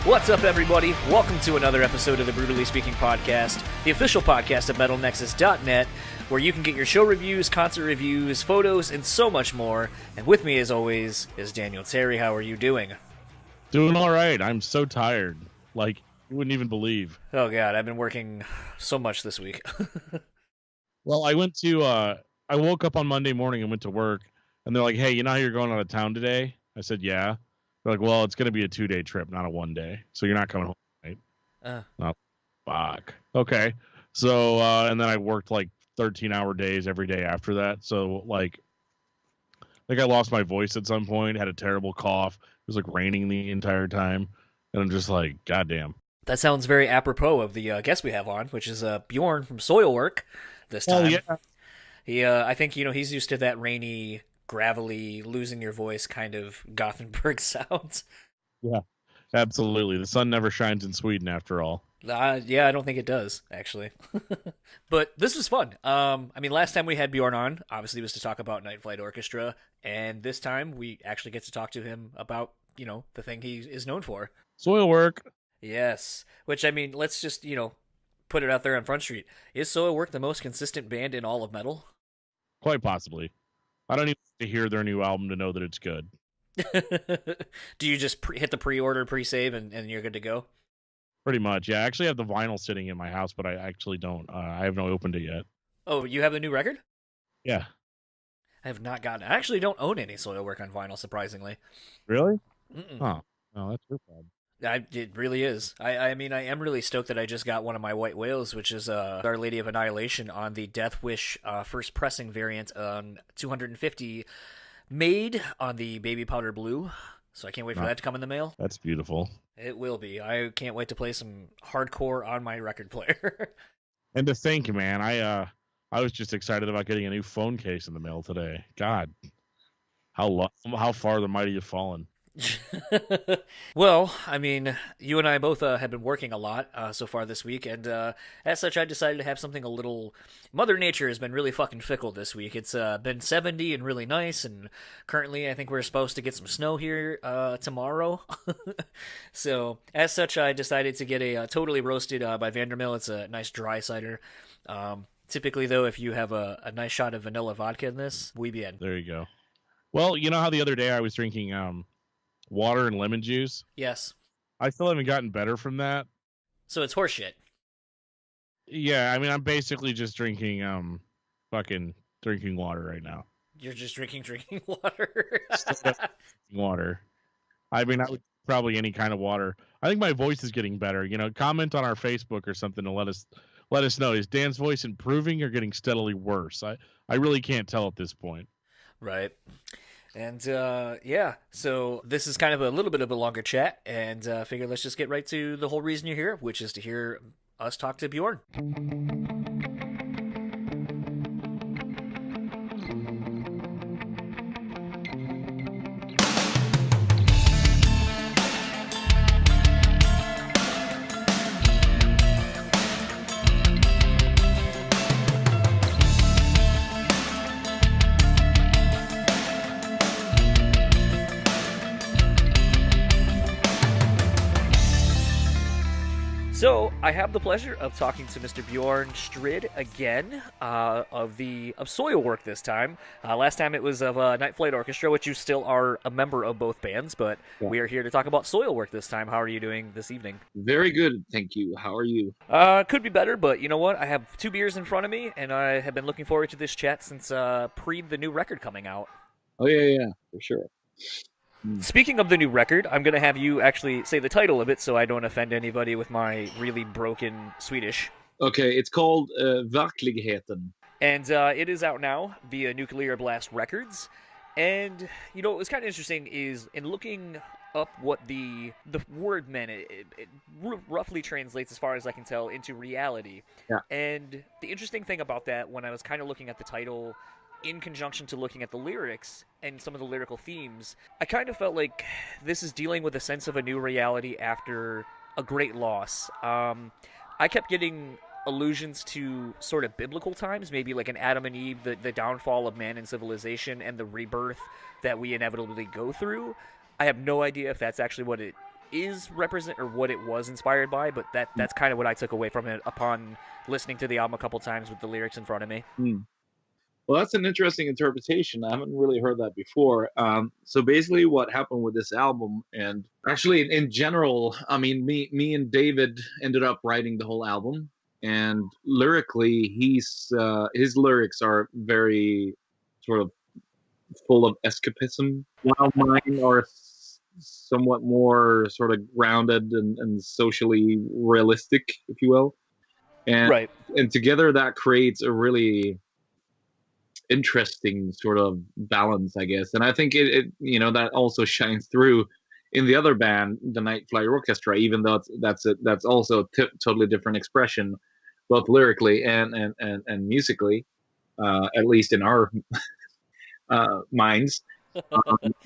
What's up, everybody? Welcome to another episode of the BREWtally Speaking Podcast, the official podcast of MetalNexus.net, where you can get your show reviews, concert reviews, photos, and so much more. And with me, as always, is Daniel Terry. How are you doing? Doing all right. I'm so tired. Like, you wouldn't even believe. Oh, God. I've been working so much this week. Well, I woke up on Monday morning and went to work, and they're like, hey, you know how you're going out of town today? I said, yeah. They're like, well, it's going to be a 2-day trip, not a 1-day. So you're not coming home, right? Oh, fuck. Okay. So, and then I worked like 13-hour days every day after that. So, like, I think I lost my voice at some point, had a terrible cough. It was like raining the entire time. And I'm just like, goddamn. That sounds very apropos of the guest we have on, which is Bjorn from Soilwork this time. Oh, yeah. I think, he's used to that rainy, gravelly, losing your voice kind of Gothenburg sound. Yeah, absolutely. The sun never shines in Sweden after all. Yeah, I don't think it does, actually. But this was fun. Last time we had Bjorn on, obviously, was to talk about Night Flight Orchestra, and this time we actually get to talk to him about, the thing he is known for. Soilwork. Yes, which, let's just, put it out there on Front Street. Is Soilwork the most consistent band in all of metal? Quite possibly. I don't even need to hear their new album to know that it's good. Do you just hit the pre-order, pre-save, and you're good to go? Pretty much, yeah. I actually have the vinyl sitting in my house, but I actually don't. I have not opened it yet. Oh, you have the new record? Yeah. I have not gotten it. I actually don't own any Soilwork on vinyl, surprisingly. Really? Mm-mm. Huh. Oh, that's your problem. It really is. I am really stoked that I just got one of my White Whales, which is Our Lady of Annihilation on the Death Wish first pressing variant on 250, made on the Baby Powder Blue. So I can't wait for that to come in the mail. That's beautiful. It will be. I can't wait to play some hardcore on my record player. And to think, man, I was just excited about getting a new phone case in the mail today. God, how far the mighty have fallen. Well, you and I both have been working a lot so far this week, and as such, I decided to have something a little... Mother Nature has been really fucking fickle this week. It's been 70 and really nice, and currently I think we're supposed to get some snow here tomorrow. So, as such, I decided to get a Totally Roasted by Vandermill. It's a nice dry cider. Typically, though, if you have a nice shot of vanilla vodka in this, muy bien. There you go. Well, you know how the other day I was drinking... water and lemon juice? Yes. I still haven't gotten better from that. So it's horseshit. Yeah, I'm basically just drinking drinking water right now. You're just drinking water? Water. I would probably any kind of water. I think my voice is getting better. Comment on our Facebook or something to let us know. Is Dan's voice improving or getting steadily worse? I really can't tell at this point. Right. And, so this is kind of a little bit of a longer chat, and I figure let's just get right to the whole reason you're here, which is to hear us talk to Bjorn. So, I have the pleasure of talking to Mr. Bjorn Strid again, of Soilwork this time. Last time it was of Night Flight Orchestra, which you still are a member of both bands, but we are here to talk about Soilwork this time. How are you doing this evening? Very good, thank you. How are you? Could be better, but you know what? I have 2 beers in front of me, and I have been looking forward to this chat since pre the new record coming out. Oh, yeah, for sure. Speaking of the new record, I'm going to have you actually say the title of it so I don't offend anybody with my really broken Swedish. Okay, it's called Verkligheten. And it is out now via Nuclear Blast Records. And, what was kind of interesting is in looking up what the word meant, it roughly translates, as far as I can tell, into reality. Yeah. And the interesting thing about that, when I was kind of looking at the title in conjunction to looking at the lyrics and some of the lyrical themes, I kind of felt like this is dealing with a sense of a new reality after a great loss. I kept getting allusions to sort of biblical times, maybe like an Adam and Eve, the downfall of man and civilization and the rebirth that we inevitably go through. I have no idea if that's actually what it is represent or what it was inspired by, but that's kind of what I took away from it upon listening to the album a couple times with the lyrics in front of me. Well, that's an interesting interpretation. I haven't really heard that before. So basically, what happened with this album, and actually in general, I mean, me and David ended up writing the whole album, and lyrically, his lyrics are very sort of full of escapism, while mine are somewhat more sort of grounded and socially realistic, if you will. And Right. and together that creates a really interesting sort of balance, I guess. And I think it that also shines through in the other band, the Night Flyer Orchestra, even though that's also a totally different expression, both lyrically and musically, at least in our minds.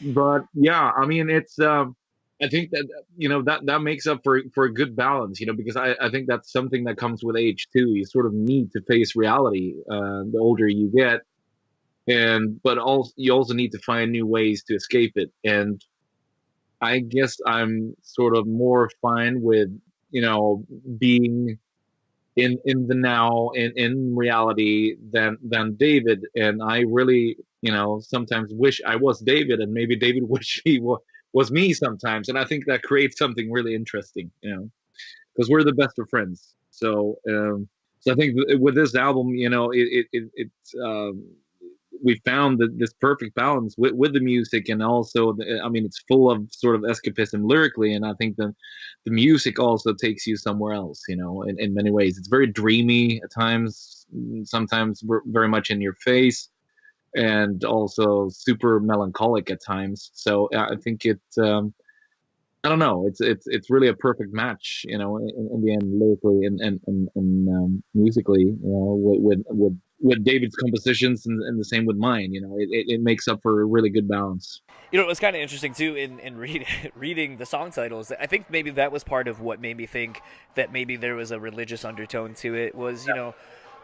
But yeah, I mean, it's I think that that makes up for a good balance, because I think that's something that comes with age too. You sort of need to face reality the older you get, but also you also need to find new ways to escape it. And I guess I'm sort of more fine with being in the now, in reality, than David. And I really sometimes wish I was David, and maybe David wish he was me sometimes. And I think that creates something really interesting, because we're the best of friends. So I think with this album, we found this perfect balance with the music, and also I mean, it's full of sort of escapism lyrically, and I think the music also takes you somewhere else, in many ways. It's very dreamy at times, sometimes very much in your face, and also super melancholic at times. So I think I don't know. It's really a perfect match, in the end, lyrically and musically, with David's compositions, and the same with mine. It makes up for a really good balance. It was kind of interesting too in reading the song titles. I think maybe that was part of what made me think that maybe there was a religious undertone to it. Was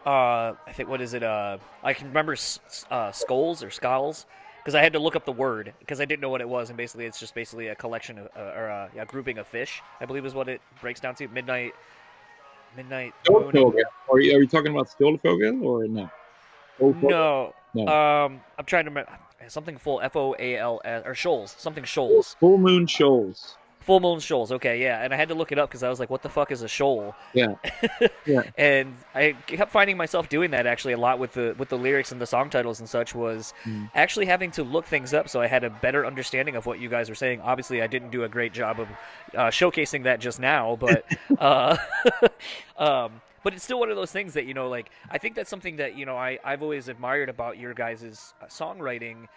I think, what is it? I can remember skulls or skulls, because I had to look up the word because I didn't know what it was, and basically it's just basically a collection of or a grouping of fish, I believe is what it breaks down to. Midnight. Stålfågel. Are you talking about Stålfågel or no? No. No. I'm trying to remember something full FOALS or shoals, something shoals. Full Moon Shoals. Full Moon Shoals, okay, yeah. And I had to look it up because I was like, what the fuck is a shoal? Yeah. Yeah. And I kept finding myself doing that actually a lot with the lyrics and the song titles and such, was actually having to look things up so I had a better understanding of what you guys were saying. Obviously, I didn't do a great job of showcasing that just now, but but it's still one of those things that, like, I think that's something that, I've always admired about your guys' songwriting,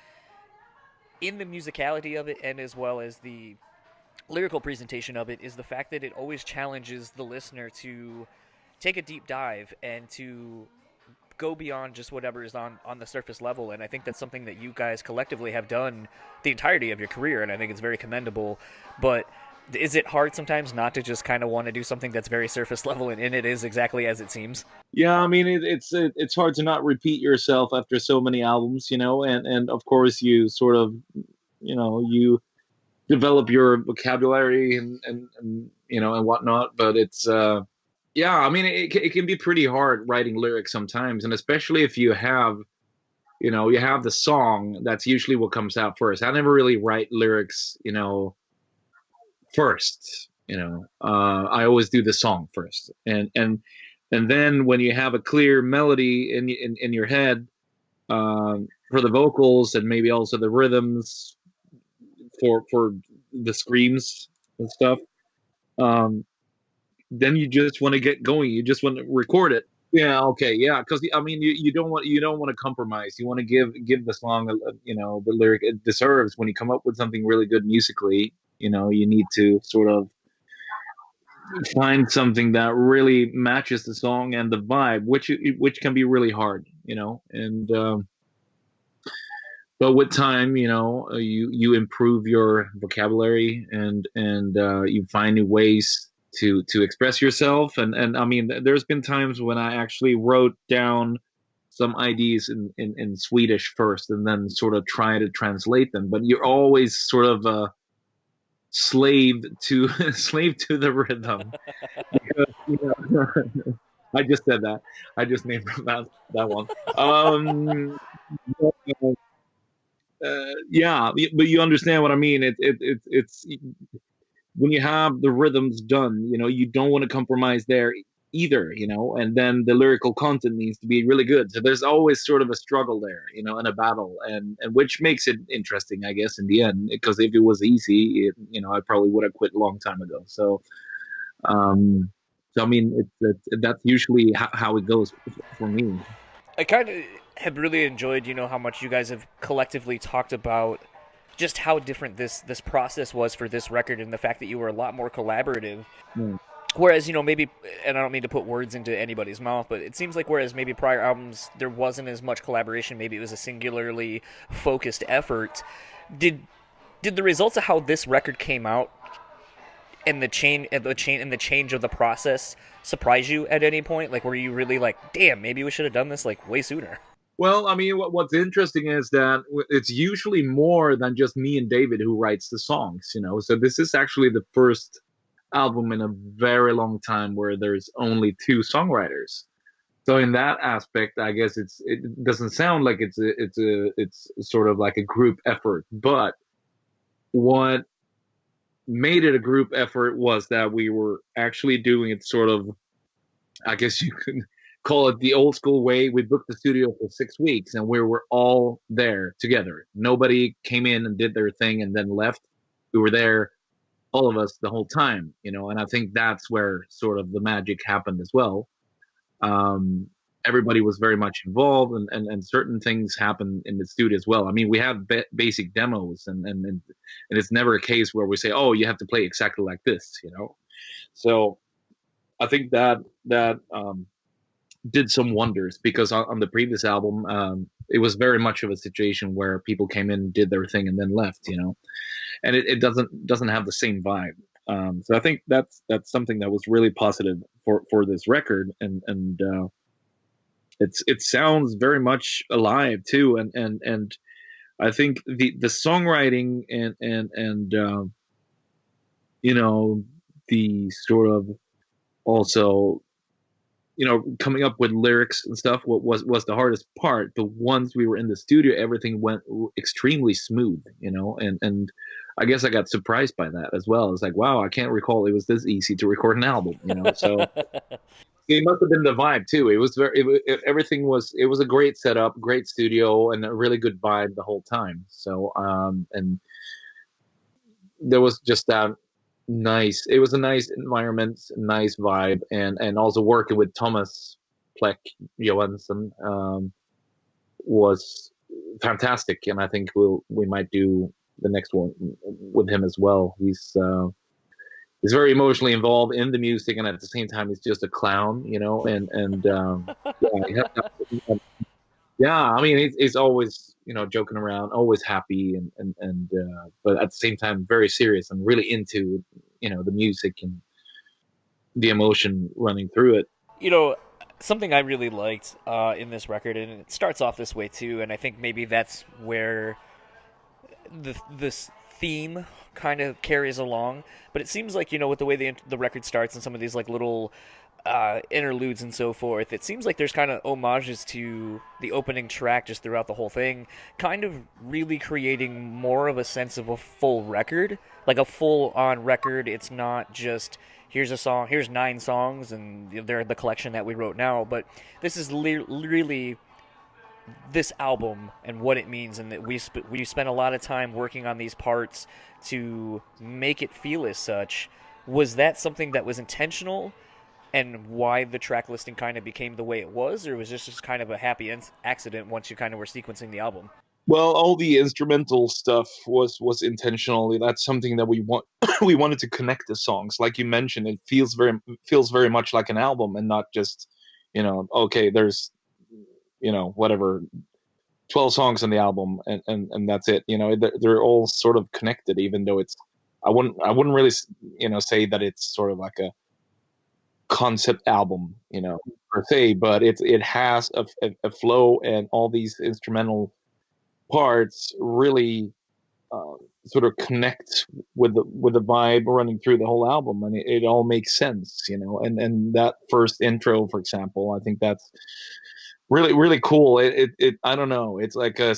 in the musicality of it and as well as the lyrical presentation of it, is the fact that it always challenges the listener to take a deep dive and to go beyond just whatever is on the surface level. And I think that's something that you guys collectively have done the entirety of your career, and I think it's very commendable. But is it hard sometimes not to just kind of want to do something that's very surface level, and it is exactly as it seems? Yeah, I mean, it's hard to not repeat yourself after so many albums, and of course you sort of, you develop your vocabulary and whatnot. But it's yeah, I mean, it can be pretty hard writing lyrics sometimes, and especially if you have the song. That's usually what comes out first. I never really write lyrics first. I always do the song first, and then when you have a clear melody in your head, for the vocals and maybe also the rhythms for the screams and stuff, then you just want to get going. You just want to record it. Yeah, okay, yeah, because I mean, you don't want to compromise. You want to give the song the lyric it deserves. When you come up with something really good musically, you need to sort of find something that really matches the song and the vibe, which can be really hard, and but with time, you improve your vocabulary, and you find new ways to express yourself. And I mean, there's been times when I actually wrote down some ideas in Swedish first, and then sort of try to translate them. But you're always sort of slave to slave to the rhythm. Because, I just said that. I just named that one. Yeah, but you understand what I mean. It's when you have the rhythms done, you don't want to compromise there either, and then the lyrical content needs to be really good. So there's always sort of a struggle there, and a battle, and which makes it interesting, I guess, in the end. Because if it was easy, I probably would have quit a long time ago. Um, so I mean, that's usually how it goes for me. I kind of have really enjoyed, how much you guys have collectively talked about just how different this process was for this record, and the fact that you were a lot more collaborative. Mm. Whereas, maybe, and I don't mean to put words into anybody's mouth, but it seems like whereas maybe prior albums there wasn't as much collaboration, maybe it was a singularly focused effort. Did the results of how this record came out and the change of the process surprise you at any point? Like, were you really like, damn, maybe we should have done this like way sooner? Well, I mean, what's interesting is that it's usually more than just me and David who writes the songs, So this is actually the first album in a very long time where there's only two songwriters. So in that aspect, I guess it doesn't sound like it's sort of like a group effort. But what made it a group effort was that we were actually doing it sort of, I guess you could call it the old school way. We booked the studio for 6 weeks and we were all there together. Nobody came in and did their thing and then left. We were there, all of us, the whole time, and I think that's where sort of the magic happened as well. Everybody was very much involved, and certain things happened in the studio as well. I mean, we have basic demos, and it's never a case where we say, oh, you have to play exactly like this, So I think that did some wonders, because on the previous album, it was very much of a situation where people came in, did their thing, and then left, and it doesn't have the same vibe. So I think that's something that was really positive for this record, and it sounds very much alive too, and I think the songwriting and the sort of also coming up with lyrics and stuff was the hardest part. But once we were in the studio, everything went extremely smooth, and I guess I got surprised by that as well. It's like, wow, I can't recall it was this easy to record an album, so it must have been the vibe too. It was everything was, it was a great setup, great studio, and a really good vibe the whole time. So and there was just that nice, it was a nice environment, nice vibe, and also working with Thomas Pleck Johansson was fantastic, and I think we might do the next one with him as well. He's very emotionally involved in the music, and at the same time he's just a clown, and yeah, I mean, he's always, joking around, always happy, and but at the same time, very serious and really into, the music and the emotion running through it. Something I really liked in this record, and it starts off this way too, and I think maybe that's where this theme kind of carries along. But it seems like, with the way the record starts and some of these like little interludes and so forth, it seems like there's kind of homages to the opening track just throughout the whole thing, kind of really creating more of a sense of a full record, like a full-on record. It's not just here's a song, here's 9 songs, and they're the collection that we wrote now, but this is really this album and what it means, and that we spent a lot of time working on these parts to make it feel as such. Was that something that was intentional, and why the track listing kind of became the way it was, or was this just kind of a happy accident once you kind of were sequencing the album? Well, all the instrumental stuff was intentionally. That's something that we we wanted to connect the songs. Like you mentioned, it feels very much like an album, and not just, okay, there's, whatever, 12 songs on the album, and that's it. They're all sort of connected, even though I wouldn't really, say that it's sort of like a concept album, per se, but it has a flow, and all these instrumental parts really sort of connect with the vibe running through the whole album, and it all makes sense, and that first intro, for example, I think that's really, really cool. It I don't know, it's like a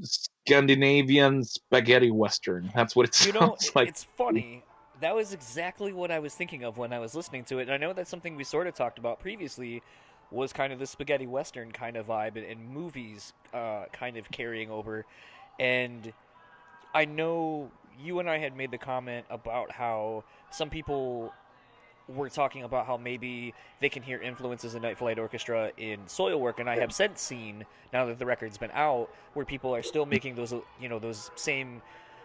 Scandinavian spaghetti western. That's what it sounds like. It's funny. That was exactly what I was thinking of when I was listening to it, and I know that's something we sort of talked about previously, was kind of the spaghetti western kind of vibe, and movies kind of carrying over. And I know you and I had made the comment about how some people were talking about how maybe they can hear influences in Night Flight Orchestra in Soilwork, and I have since seen, now that the record's been out, where people are still making those, those same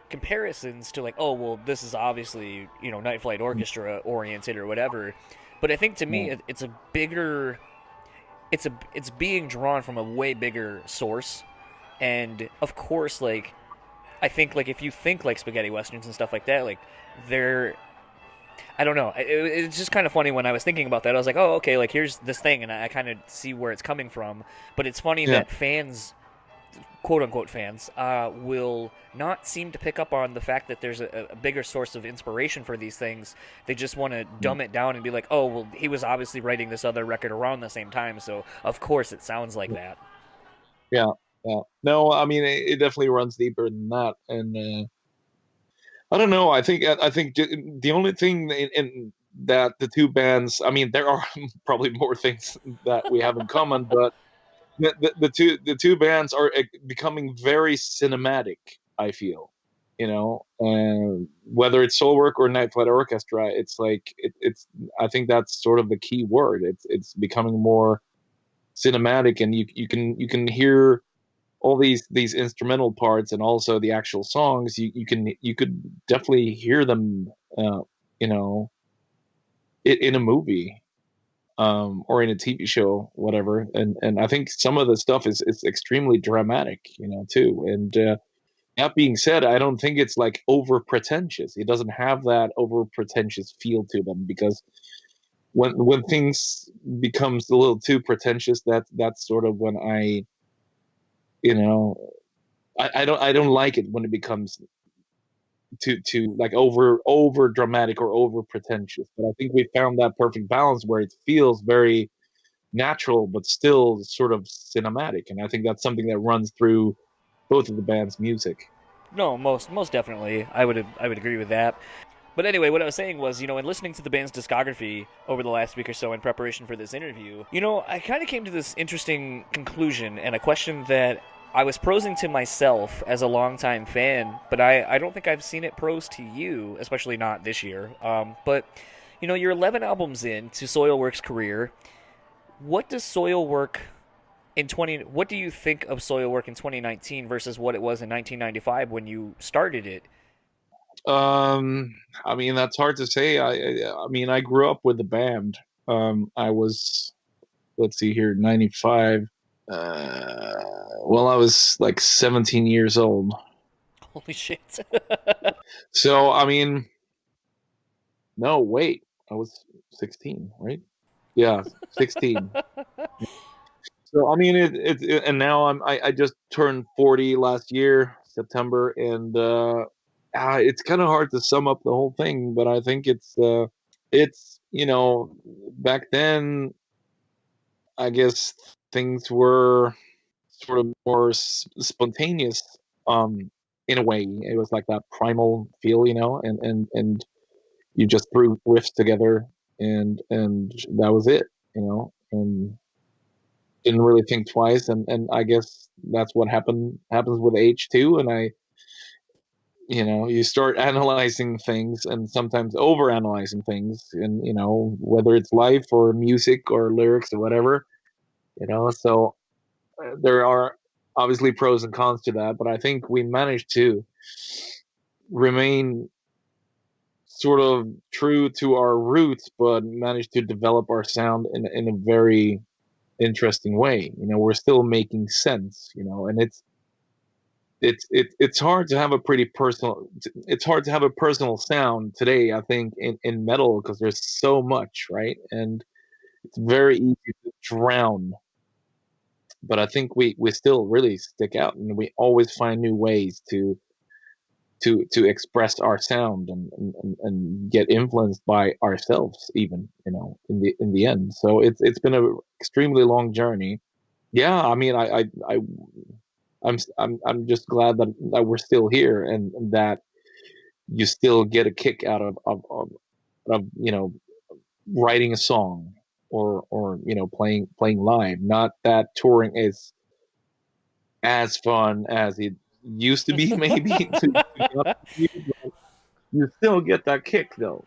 comparisons to, like, oh, well, this is obviously, Night Flight Orchestra oriented or whatever. But I think to me, it's a bigger, it's being drawn from a way bigger source. And of course, like, I think, like, if you think like spaghetti westerns and stuff like that, like, they're, I don't know. It's just kind of funny when I was thinking about that. I was like, oh, okay, like, here's this thing, and I kind of see where it's coming from. But it's funny that fans, quote-unquote fans, will not seem to pick up on the fact that there's a bigger source of inspiration for these things. They just want to dumb it down and be like, oh, well, he was obviously writing this other record around the same time, so of course it sounds like that. Yeah. No, I mean, it definitely runs deeper than that, and I don't know. I think the only thing in that the two bands, I mean, there are probably more things that we have in common, but the two bands are becoming very cinematic, I feel, and whether it's Soilwork or Night Flight Orchestra, it's like it's I think that's sort of the key word. It's becoming more cinematic, and you can hear all these instrumental parts and also the actual songs. You could definitely hear them, in a movie, or in a TV show, whatever. And I think some of the stuff is extremely dramatic, too. And that being said, I don't think it's like over pretentious. It doesn't have that over pretentious feel to them, because when things becomes a little too pretentious, that's sort of when I don't like it when it becomes too like over dramatic or over pretentious. But I think we found that perfect balance where it feels very natural but still sort of cinematic, and I think that's something that runs through both of the band's music. No, most definitely. I would agree with that. But anyway, what I was saying was, in listening to the band's discography over the last week or so in preparation for this interview, I kind of came to this interesting conclusion and a question that I was prosing to myself as a longtime fan, but I don't think I've seen it prosed to you, especially not this year. But, you're 11 albums in to Soilwork's career. What does Soilwork what do you think of Soilwork in 2019 versus what it was in 1995 when you started it? I mean, that's hard to say. I mean, I grew up with the band. I was, let's see here, 95. Well, I was like 17 years old. Holy shit. So, I mean, no, wait, I was 16, right? Yeah, 16. So, I mean, and now I just turned 40 last year, September, and it's kind of hard to sum up the whole thing, but I think it's back then, I guess things were sort of more spontaneous, in a way. It was like that primal feel, and you just threw riffs together, and that was it, and didn't really think twice, and I guess that's what happens with age too. And you start analyzing things, and sometimes over analyzing things, and whether it's life or music or lyrics or whatever, so there are obviously pros and cons to that, but I think we managed to remain sort of true to our roots, but managed to develop our sound in a very interesting way. We're still making sense, and it's hard to have a personal sound today, I think, in metal, because there's so much, right? And it's very easy to drown. But I think we still really stick out, and we always find new ways to to express our sound and get influenced by ourselves, even, in the end. So it's been a extremely long journey. Yeah, I mean, I'm just glad that we're still here, and that you still get a kick out of writing a song, or playing live. Not that touring is as fun as it used to be, maybe. You still get that kick, though.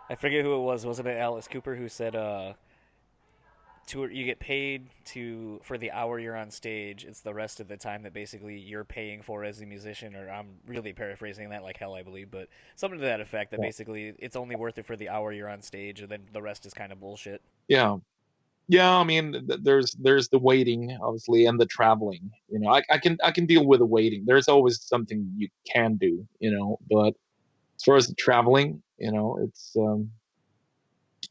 I forget who it was. Wasn't it Alice Cooper who said, you get paid for the hour you're on stage. It's the rest of the time that basically you're paying for as a musician, or I'm really paraphrasing that like hell, I believe, but something to that effect, that basically it's only worth it for the hour you're on stage, and then the rest is kind of bullshit. Yeah. Yeah, I mean, there's the waiting, obviously, and the traveling. I can deal with the waiting. There's always something you can do, but as far as the traveling, it's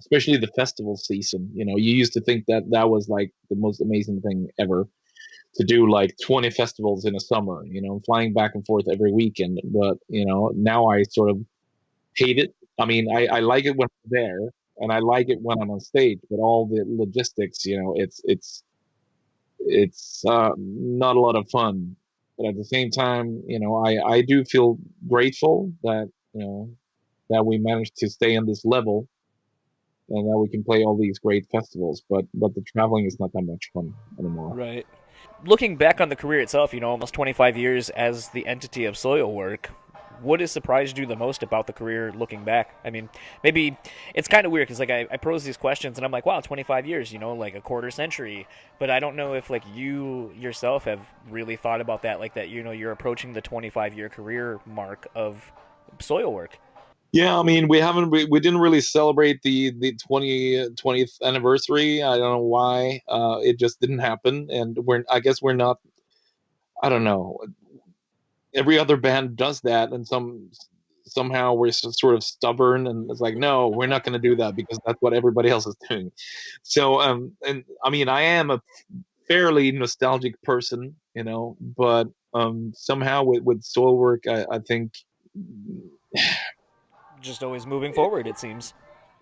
especially the festival season. You used to think that that was like the most amazing thing ever, to do like 20 festivals in a summer, flying back and forth every weekend. But now I sort of hate it. I mean, I like it when I'm there, and I like it when I'm on stage, but all the logistics, it's not a lot of fun. But at the same time, I do feel grateful that that we managed to stay on this level, and that we can play all these great festivals. But the traveling is not that much fun anymore. Right. Looking back on the career itself, almost 25 years as the entity of Soilwork, what has surprised you the most about the career looking back? I mean, maybe it's kind of weird because like I pose these questions and I'm like, wow, 25 years, like a quarter century. But I don't know if like you yourself have really thought about that, like that, you're approaching the 25-year career mark of Soilwork. Yeah, I mean, we didn't really celebrate the 20th anniversary. I don't know why. It just didn't happen, and I guess we're not. I don't know. Every other band does that, and somehow we're sort of stubborn, and it's like, no, we're not going to do that because that's what everybody else is doing. So, and I mean, I am a fairly nostalgic person, but somehow with Soilwork, I think. Just always moving forward, it seems.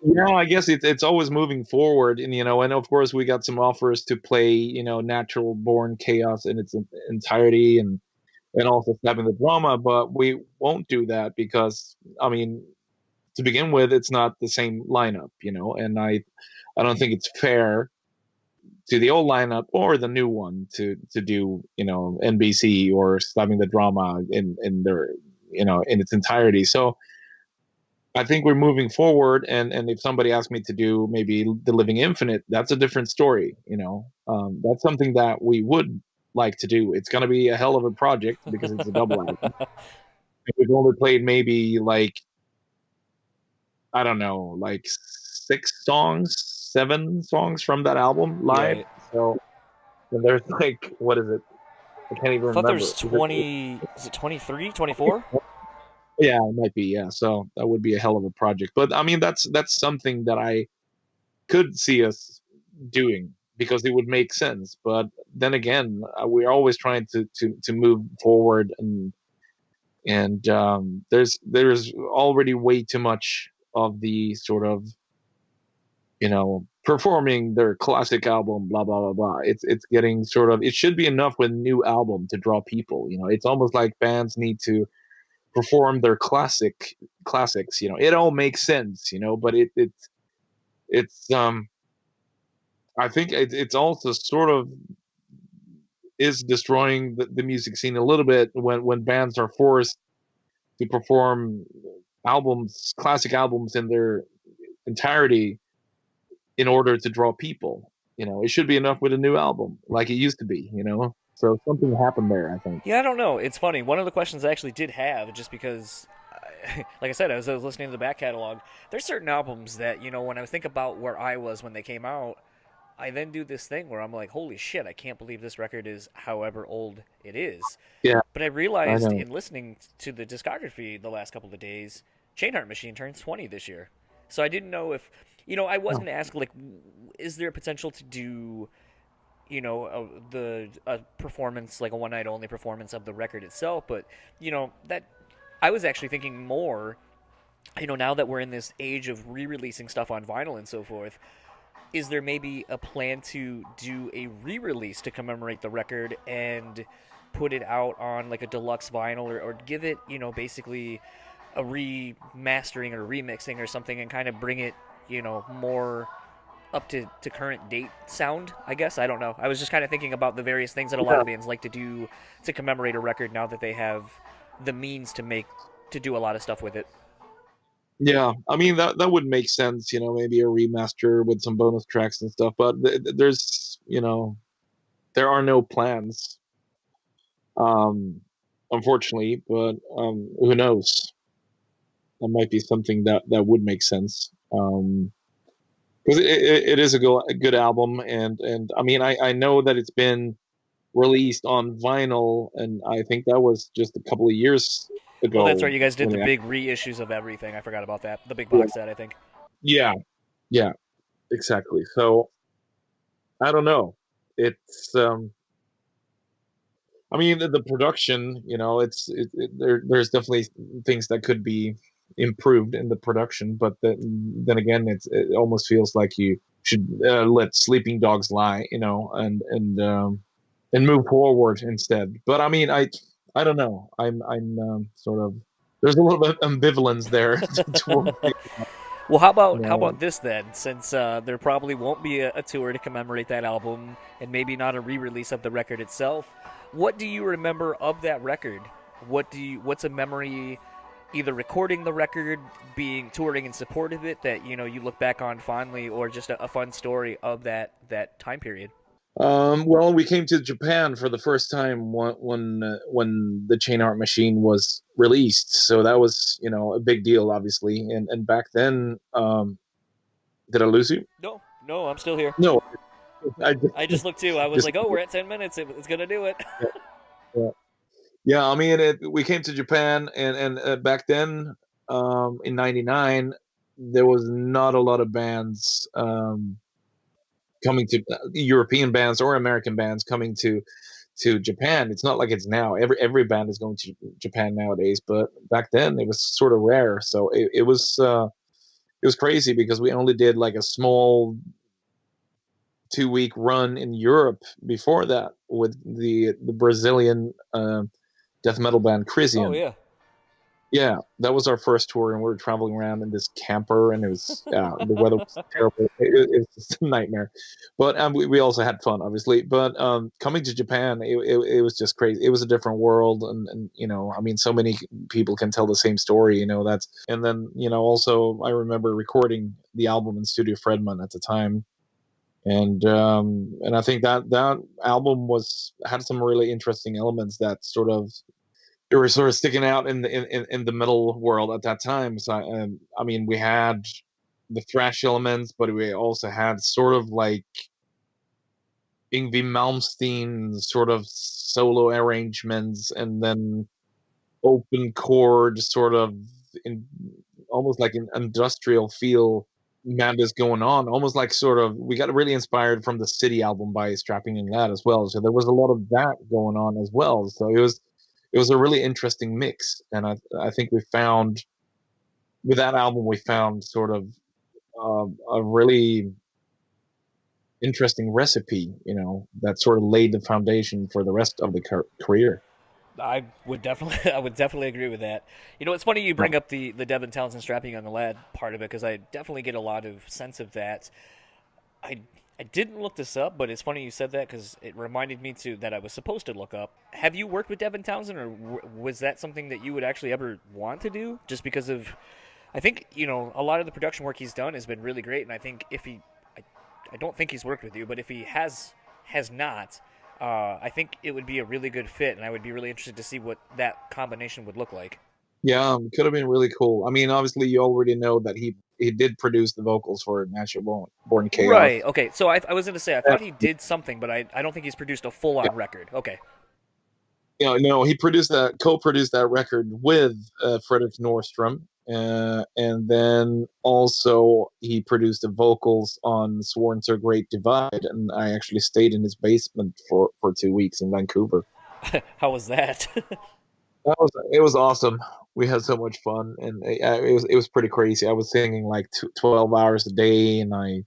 Yeah, I guess it's always moving forward, and and of course we got some offers to play, Natural Born Chaos in its entirety, and also Snapping the Drama, but we won't do that because, I mean, to begin with, it's not the same lineup, and I don't think it's fair to the old lineup or the new one to do, NBC or Snapping the Drama in their, in its entirety. So I think we're moving forward, and if somebody asked me to do maybe The Living Infinite, that's a different story. That's something that we would like to do. It's going to be a hell of a project because it's a double album. We've only played maybe like, I don't know, like 7 songs from that album live. Right. So and there's like, what is it? I can't even remember. There's 20. Is it 23, 24? Yeah, it might be. Yeah, so that would be a hell of a project. But I mean, that's something that I could see us doing because it would make sense. But then again, we're always trying to move forward, and there's already way too much of the sort of performing their classic album, blah blah blah blah. It's getting sort of, it should be enough with a new album to draw people. It's almost like bands need to perform their classics. It all makes sense, but it's I think it's also sort of is destroying the music scene a little bit when bands are forced to perform classic albums in their entirety in order to draw people. It should be enough with a new album like it used to be. So something happened there, I think. Yeah, I don't know. It's funny. One of the questions I actually did have, just because, like I said, I was listening to the back catalog, there's certain albums that, when I think about where I was when they came out, I then do this thing where I'm like, holy shit, I can't believe this record is however old it is. Yeah. But I realized in listening to the discography the last couple of days, Chainheart Machine turns 20 this year. So I didn't know if, I was going to ask, like, is there a potential to do a performance, like a one-night only performance of the record itself, but, that I was actually thinking more, now that we're in this age of re-releasing stuff on vinyl and so forth, is there maybe a plan to do a re-release to commemorate the record and put it out on like a deluxe vinyl, or give it, basically a remastering or remixing or something, and kind of bring it, more up to current date sound, I guess. I don't know. I was just kind of thinking about the various things that a lot of bands like to do to commemorate a record now that they have the means to do a lot of stuff with it. Yeah, I mean that would make sense, maybe a remaster with some bonus tracks and stuff. But there's, there are no plans, unfortunately. But who knows? That might be something that would make sense. Because it is a good album, and I mean I know that it's been released on vinyl, and I think that was just a couple of years ago. Oh, that's right. You guys did when the they big reissues of everything. I forgot about that. The big box set, I think. Yeah, yeah, exactly. So I don't know. It's I mean the production, there's definitely things that could be improved in the production, but then again, it almost feels like you should let sleeping dogs lie, and move forward instead. But I mean, I don't know. I'm sort of, there's a little bit of ambivalence there toward Well, how you about this then? Since there probably won't be a tour to commemorate that album, and maybe not a re-release of the record itself, what do you remember of that record? What's a memory, either recording the record, being touring in support of it, that you look back on fondly, or just a fun story of that time period? Well, we came to Japan for the first time when the Chainheart Machine was released, so that was a big deal, obviously. And back then, did I lose you? No, I'm still here. No, I just looked too. I was like, oh, we're at 10 minutes. It's gonna do it. Yeah, yeah. I mean, we came to Japan, and back then, in '99, there was not a lot of bands coming to European bands or American bands coming to Japan. It's not like it's now. Every band is going to Japan nowadays, but back then it was sort of rare. So it was crazy because we only did like a small 2-week run in Europe before that with the Brazilian death metal band Crisium. Oh yeah. Yeah, that was our first tour, and we were traveling around in this camper, and it was the weather was terrible. It was just a nightmare, but we also had fun, obviously. But coming to Japan, it was just crazy. It was a different world, and I mean, so many people can tell the same story. And then also I remember recording the album in Studio Fredman at the time, and I think that album had some really interesting elements that sort of, they were sort of sticking out in the metal world at that time. So I mean, we had the thrash elements, but we also had sort of like Yngwie Malmsteen sort of solo arrangements, and then open chord sort of in almost like an industrial feel madness going on, almost like sort of, we got really inspired from the City album by Strapping and Lad as well. So there was a lot of that going on as well. So it was a really interesting mix, and I think we found, with that album, we found sort of a really interesting recipe, that sort of laid the foundation for the rest of the career. I would definitely agree with that. It's funny you bring up the Devin Townsend Strapping on the Lad part of it, because I definitely get a lot of sense of that. I didn't look this up, but it's funny you said that, because it reminded me that I was supposed to look up. Have you worked with Devin Townsend, or was that something that you would actually ever want to do? Just because of, I think, a lot of the production work he's done has been really great, and I think I don't think he's worked with you, but if he has not, I think it would be a really good fit, and I would be really interested to see what that combination would look like. Yeah, it could have been really cool. I mean, obviously, you already know that he did produce the vocals for Natural Born Chaos. Right, okay. So I was going to say, I thought he did something, but I don't think he's produced a full-on record. Okay. No, he co-produced that record with Fredrik Nordstrom, and then also he produced the vocals on Sworn to a Great Divide, and I actually stayed in his basement for 2 weeks in Vancouver. How was that? It was awesome. We had so much fun, and it was pretty crazy. I was singing like 12 hours a day, and I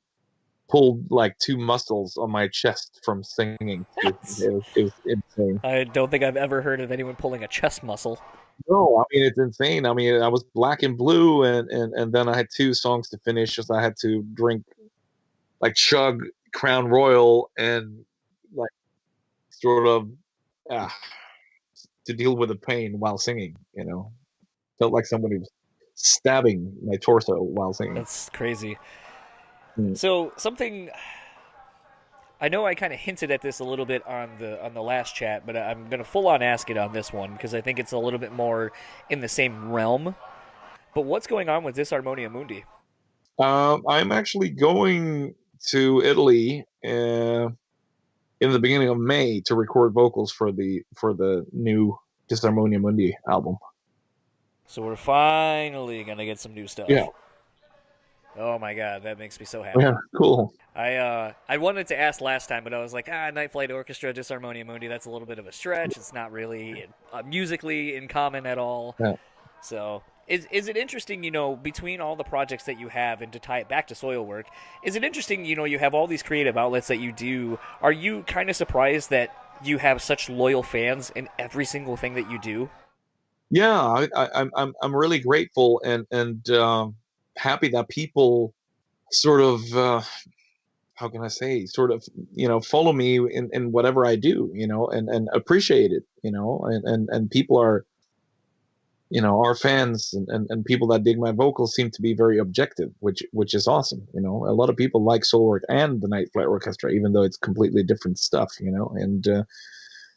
pulled like two muscles on my chest from singing. Too. What? It was insane. I don't think I've ever heard of anyone pulling a chest muscle. No, I mean it's insane. I mean I was black and blue, and then I had two songs to finish, so I had to drink like chug Crown Royal and like sort of uh, to deal with the pain while singing. Felt like somebody was stabbing my torso while singing. That's crazy. Mm. So something I know I kind of hinted at this a little bit on the last chat, but I'm gonna full on ask it on this one because I think it's a little bit more in the same realm. But what's going on with Disarmonia Mundi? I'm actually going to Italy in the beginning of May to record vocals for the new Disarmonia Mundi album. So we're finally gonna get some new stuff. Yeah. Oh my god, that makes me so happy. Yeah, cool. I wanted to ask last time, but I was like, Night Flight Orchestra, Disarmonia Mundi, that's a little bit of a stretch. It's not really musically in common at all. Yeah. So is it interesting, between all the projects that you have, and to tie it back to Soilwork, is it interesting, you have all these creative outlets that you do. Are you kind of surprised that you have such loyal fans in every single thing that you do? Yeah, I'm really grateful and happy that people sort of how can I say, sort of, follow me in whatever I do, and appreciate it, and people are, our fans and people that dig my vocals seem to be very objective, which is awesome. A lot of people like Soilwork and the Night Flight Orchestra, even though it's completely different stuff, and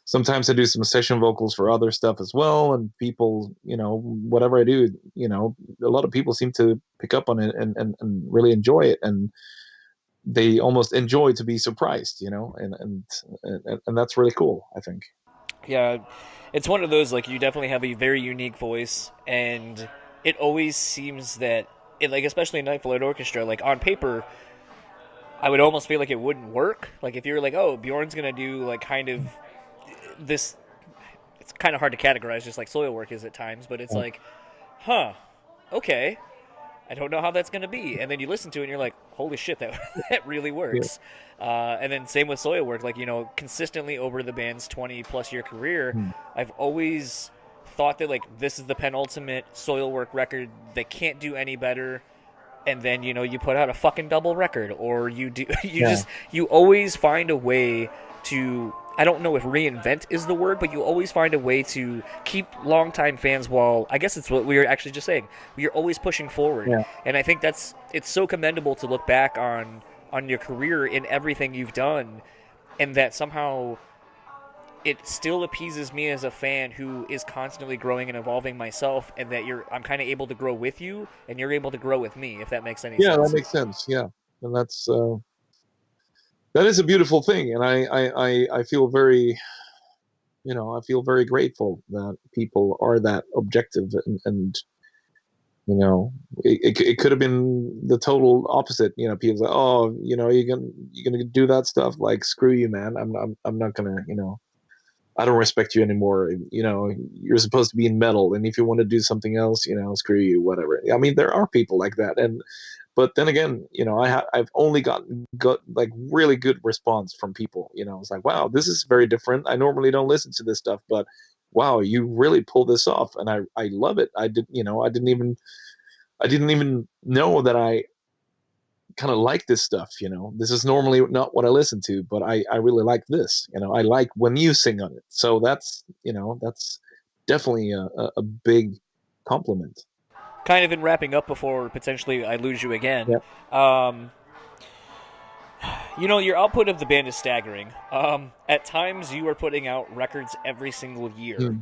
sometimes I do some session vocals for other stuff as well, and people, whatever I do, a lot of people seem to pick up on it and really enjoy it, and they almost enjoy to be surprised, and that's really cool, I think. Yeah, it's one of those, like, you definitely have a very unique voice, and it always seems that like, especially in Night Flight Orchestra, like, on paper, I would almost feel like it wouldn't work. Like, if you're like, oh, Bjorn's gonna do like kind of this, it's kind of hard to categorize, just like Soilwork is at times, but it's like, huh, okay, I don't know how that's going to be. And then you listen to it and you're like, holy shit, that that really works. And then same with Soilwork, like, consistently over the band's 20 plus year career, I've always thought that, like, this is the penultimate Soilwork record. They can't do any better. And then, you put out a fucking double record, or you do, you always find a way to, I don't know if reinvent is the word, but you always find a way to keep longtime fans, while, I guess it's what we were actually just saying, you're always pushing forward. Yeah. And I think it's so commendable to look back on your career in everything you've done, and that somehow it still appeases me as a fan who is constantly growing and evolving myself, and that I'm kind of able to grow with you, and you're able to grow with me, if that makes any sense. Yeah, that makes sense. Yeah, and that is a beautiful thing, and I feel very, I feel very grateful that people are that objective, and it could have been the total opposite. People say, oh, you're gonna do that stuff, like, screw you, man. I'm not gonna, I don't respect you anymore. You're supposed to be in metal, and if you want to do something else, screw you, whatever. I mean, there are people like that, but then again, I've only got like really good response from people. It's like, wow, this is very different. I normally don't listen to this stuff, but wow, you really pull this off, and I love it. I didn't even know that I kind of like this stuff. This is normally not what I listen to, but I really like this. I like when you sing on it. So that's definitely a big compliment. Kind of in wrapping up before potentially I lose you again. Yeah. Your output of the band is staggering. At times you are putting out records every single year.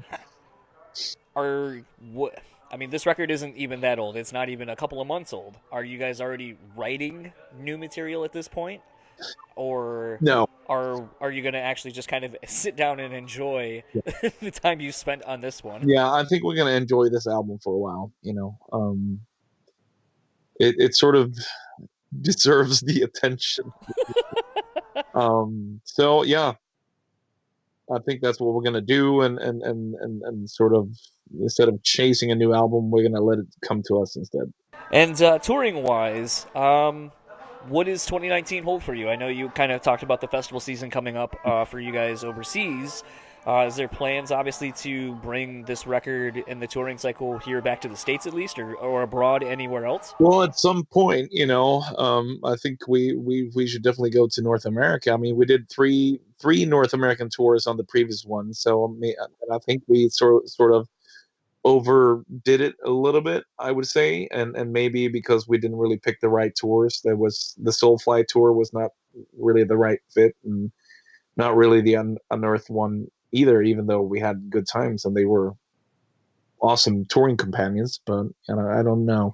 I mean, this record isn't even that old. It's not even a couple of months old. Are you guys already writing new material at this point? Or no, are you going to actually just kind of sit down and enjoy the time you spent on this one? Yeah, I think we're going to enjoy this album for a while. It sort of deserves the attention. So yeah, I think that's what we're gonna do, and sort of, instead of chasing a new album, we're gonna let it come to us instead. And touring wise, what does 2019 hold for you? I know you kind of talked about the festival season coming up for you guys overseas. Is there plans, obviously, to bring this record and the touring cycle here back to the States at least, or abroad anywhere else? Well, at some point, I think we should definitely go to North America. I mean, we did three North American tours on the previous one, so I think we sort of overdid it a little bit, I would say, and maybe because we didn't really pick the right tours. There was the Soulfly tour was not really the right fit, and not really the Unearthed one either, even though we had good times and they were awesome touring companions. But I don't know,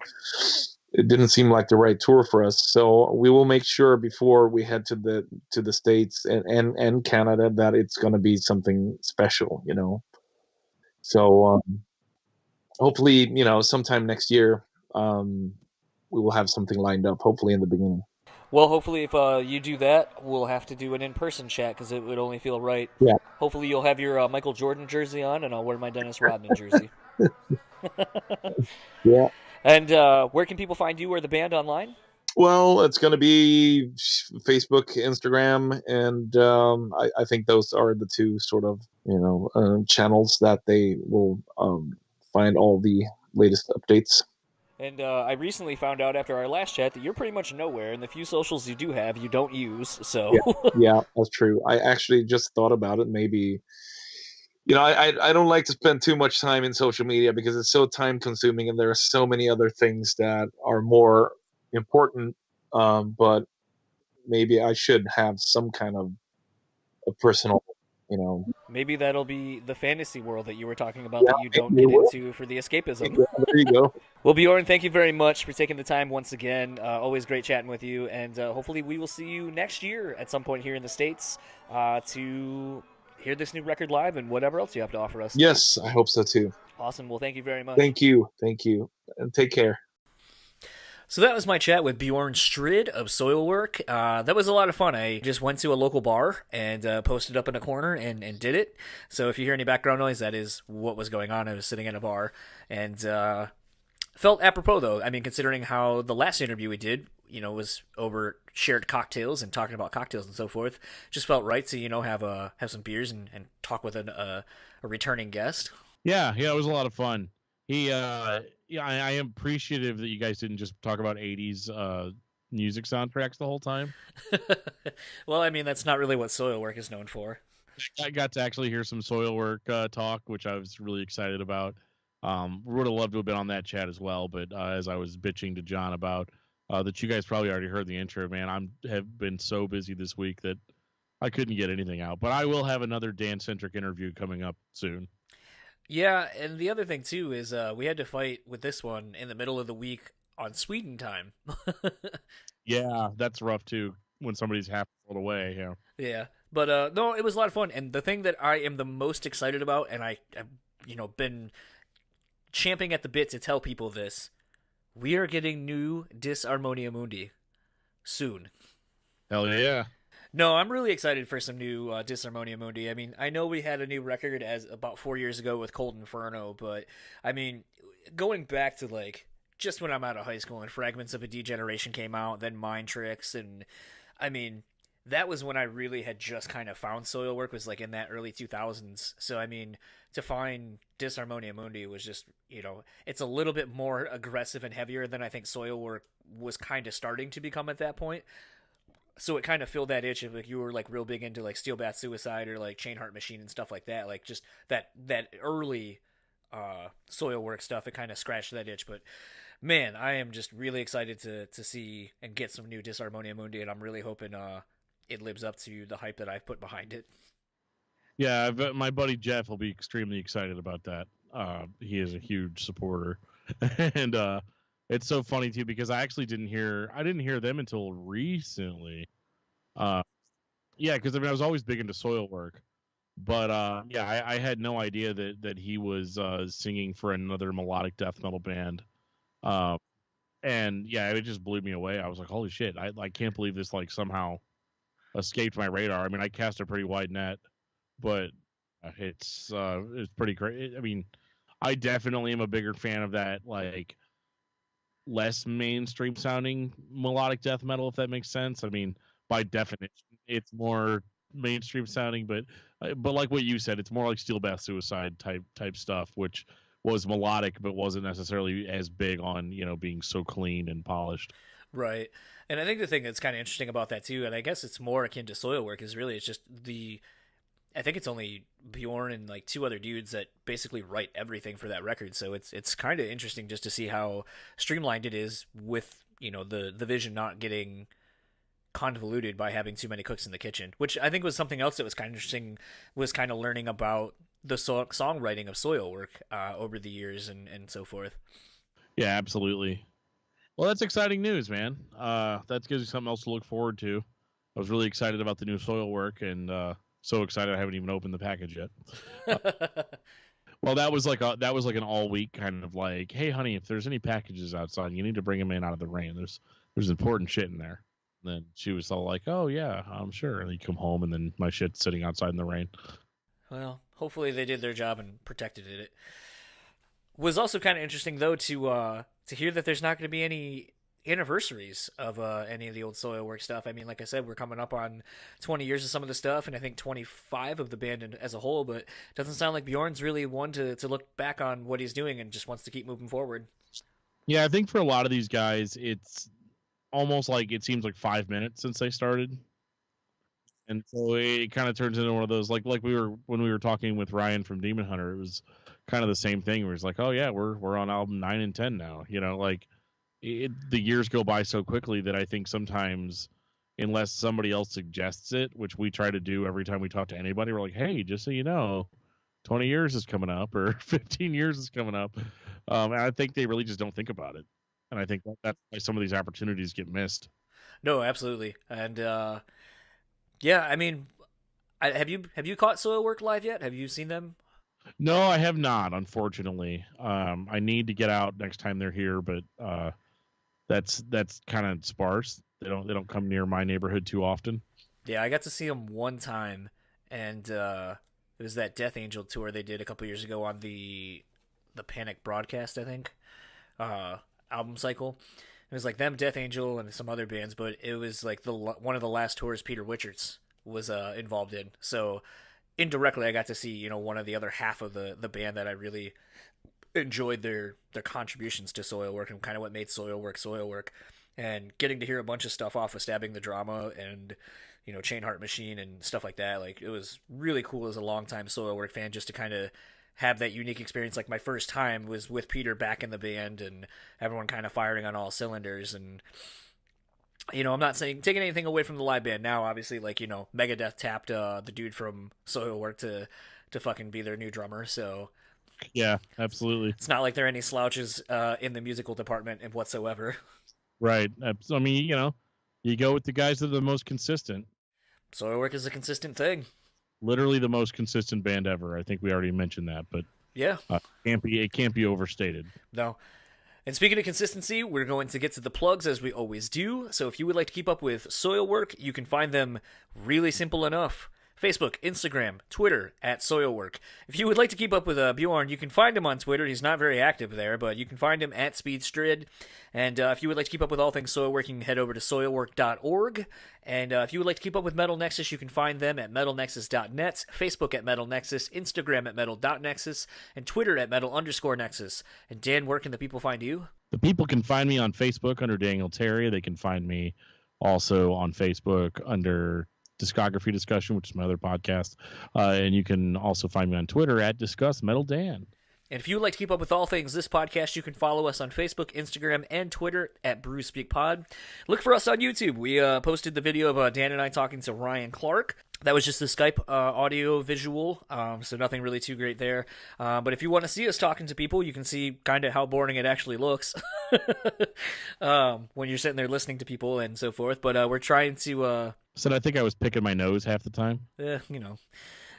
it didn't seem like the right tour for us. So we will make sure before we head to the States and Canada that it's going to be something special, So hopefully, sometime next year, we will have something lined up. Hopefully in the beginning. Well, hopefully, if you do that, we'll have to do an in-person chat because it would only feel right. Yeah. Hopefully, you'll have your Michael Jordan jersey on, and I'll wear my Dennis Rodman jersey. Yeah. And where can people find you or the band online? Well, it's going to be Facebook, Instagram, and I think those are the two sort of channels that they will find all the latest updates. And I recently found out after our last chat that you're pretty much nowhere, and the few socials you do have, you don't use. So yeah, that's true. I actually just thought about it. Maybe, I don't like to spend too much time in social media because it's so time consuming, and there are so many other things that are more important. But maybe I should have some kind of a personal, Maybe that'll be the fantasy world that you were talking about that you don't get into for the escapism. Yeah, there you go. Well, Bjorn, thank you very much for taking the time once again. Always great chatting with you, and hopefully we will see you next year at some point here in the States to hear this new record live and whatever else you have to offer us. Yes, I hope so too. Awesome. Well, thank you very much. Thank you, and take care. So that was my chat with Bjorn Strid of Soilwork. That was a lot of fun. I just went to a local bar and posted up in a corner and did it. So if you hear any background noise, that is what was going on. I was sitting in a bar and felt apropos, though. I mean, considering how the last interview we did, was over shared cocktails and talking about cocktails and so forth. Just felt right to, have some beers and talk with a returning guest. Yeah, it was a lot of fun. I am appreciative that you guys didn't just talk about 80s music soundtracks the whole time. Well, I mean, that's not really what Soilwork is known for. I got to actually hear some Soilwork talk, which I was really excited about. Would have loved to have been on that chat as well, but as I was bitching to John about that you guys probably already heard the intro, man, have been so busy this week that I couldn't get anything out. But I will have another Dan-centric interview coming up soon. Yeah, and the other thing, too, is we had to fight with this one in the middle of the week on Sweden time. Yeah, that's rough, too, when somebody's half a foot away. Yeah. Yeah, but no, it was a lot of fun. And the thing that I am the most excited about, and I've been champing at the bit to tell people this, we are getting new Disarmonia Mundi soon. Hell yeah. No, I'm really excited for some new Disarmonia Mundi. I mean, I know we had a new record as about 4 years ago with Cold Inferno, but I mean, going back to just when I'm out of high school and Fragments of a Degeneration came out, then Mind Tricks, and I mean, that was when I really had just kind of found Soilwork, was in that early 2000s. So I mean, to find Disarmonia Mundi was just, it's a little bit more aggressive and heavier than I think Soilwork was kind of starting to become at that point. So it kind of filled that itch if you were real big into Steel Bath Suicide or Chainheart Machine and stuff like that. Just that early Soilwork stuff, it kind of scratched that itch. But man, I am just really excited to see and get some new Disarmonia Mundi, and I'm really hoping it lives up to the hype that I've put behind it. Yeah, my buddy Jeff will be extremely excited about that. He is a huge supporter, and it's so funny too because I actually didn't hear them until recently. Yeah, because I was always big into Soilwork, but I had no idea that he was singing for another melodic death metal band. And yeah, it just blew me away. I was like, holy shit! I can't believe this somehow escaped my radar. I mean, I cast a pretty wide net, but it's pretty great. I mean, I definitely am a bigger fan of that, like, less mainstream sounding melodic death metal, if that makes sense. I mean, by definition, it's more mainstream sounding, but like what you said, it's more like Steel Bath Suicide type stuff, which was melodic but wasn't necessarily as big on, you know, being so clean and polished. Right. And I think the thing that's kind of interesting about that too, and I guess it's more akin to Soilwork, is really it's just I think it's only Bjorn and like two other dudes that basically write everything for that record. So it's kind of interesting just to see how streamlined it is with, you know, the vision not getting convoluted by having too many cooks in the kitchen, which I think was something else that was kind of interesting, was kind of learning about the songwriting of Soilwork over the years and so forth. Yeah, absolutely. Well, that's exciting news, man. That gives you something else to look forward to. I was really excited about the new Soilwork, and so excited I haven't even opened the package yet. Well, that was like an all week kind of like, hey, honey, if there's any packages outside, you need to bring them in out of the rain. There's important shit in there. And then she was all like, oh yeah, I'm sure. And you come home, and then my shit's sitting outside in the rain. Well, hopefully they did their job and protected it. Was also kind of interesting though to hear that there's not going to be any anniversaries of any of the old Soilwork stuff. I mean, like I said, we're coming up on 20 years of some of the stuff, and I think 25 of the band as a whole, but it doesn't sound like Bjorn's really one to look back on what he's doing and just wants to keep moving forward. Yeah, I think for a lot of these guys, it's almost like it seems like 5 minutes since they started. And so it kind of turns into one of those, like when we were talking with Ryan from Demon Hunter, it was kind of the same thing where it's like, oh yeah, we're on album 9 and 10 now, you know, like the years go by so quickly that I think sometimes, unless somebody else suggests it, which we try to do every time we talk to anybody, we're like, hey, just so you know, 20 years is coming up or 15 years is coming up. And I think they really just don't think about it. And I think that's why some of these opportunities get missed. No, absolutely. And yeah, I mean, have you caught Soilwork live yet? Have you seen them? No, I have not, unfortunately. I need to get out next time they're here, but that's kind of sparse. They don't come near my neighborhood too often. Yeah, I got to see them one time, and it was that Death Angel tour they did a couple years ago on the Panic broadcast, I think, album cycle. It was like them, Death Angel, and some other bands, but it was like one of the last tours Peter Wichards was involved in. So indirectly, I got to see, you know, one of the other half of the band that I really enjoyed their contributions to Soilwork and kind of what made Soilwork. And getting to hear a bunch of stuff off of Stabbing the Drama and, you know, Chainheart Machine and stuff like that, like, it was really cool as a longtime Soilwork fan just to kind of have that unique experience. Like, my first time was with Peter back in the band and everyone kind of firing on all cylinders. And, you know, I'm not saying taking anything away from the live band now, obviously, like, you know, Megadeth tapped the dude from Soilwork to fucking be their new drummer, so yeah, absolutely. It's not like there are any slouches in the musical department whatsoever. Right. I mean, you know, you go with the guys that are the most consistent. Soilwork is a consistent thing. Literally the most consistent band ever. I think we already mentioned that, but yeah, it can't be overstated. No. And speaking of consistency, we're going to get to the plugs as we always do. So if you would like to keep up with Soilwork, you can find them really simple enough. Facebook, Instagram, Twitter, @Soilwork. If you would like to keep up with Bjorn, you can find him on Twitter. He's not very active there, but you can find him @SpeedStrid. And if you would like to keep up with all things Soilwork, you can head over to soilwork.org. And if you would like to keep up with Metal Nexus, you can find them at metalnexus.net, Facebook at Metal Nexus, Instagram at metal.nexus, and Twitter at metal_nexus. And Dan, where can the people find you? The people can find me on Facebook under Daniel Terry. They can find me also on Facebook under Discography Discussion, which is my other podcast. And you can also find me on Twitter at DiscussMetalDan. And if you would like to keep up with all things this podcast, you can follow us on Facebook, Instagram, and Twitter at BrewSpeakPod. Look for us on YouTube. We posted the video of Dan and I talking to Ryan Clark. That was just the Skype audio visual, so nothing really too great there. But if you want to see us talking to people, you can see kind of how boring it actually looks when you're sitting there listening to people and so forth. But we're trying to... I think I was picking my nose half the time. You know,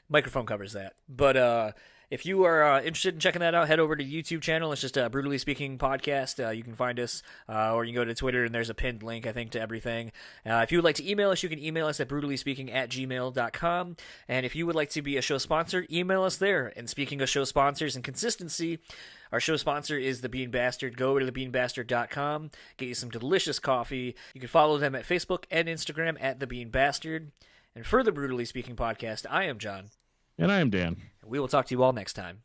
microphone covers that. But If you are interested in checking that out, head over to the YouTube channel. It's just Brewtally Speaking Podcast. You can find us, or you can go to Twitter, and there's a pinned link, I think, to everything. If you would like to email us, you can email us at brutallyspeaking@gmail.com. And if you would like to be a show sponsor, email us there. And speaking of show sponsors and consistency, our show sponsor is The Bean Bastard. Go over to thebeanbastard.com, get you some delicious coffee. You can follow them at Facebook and Instagram at The Bean Bastard. And for the Brewtally Speaking Podcast, I am John. And I am Dan. We will talk to you all next time.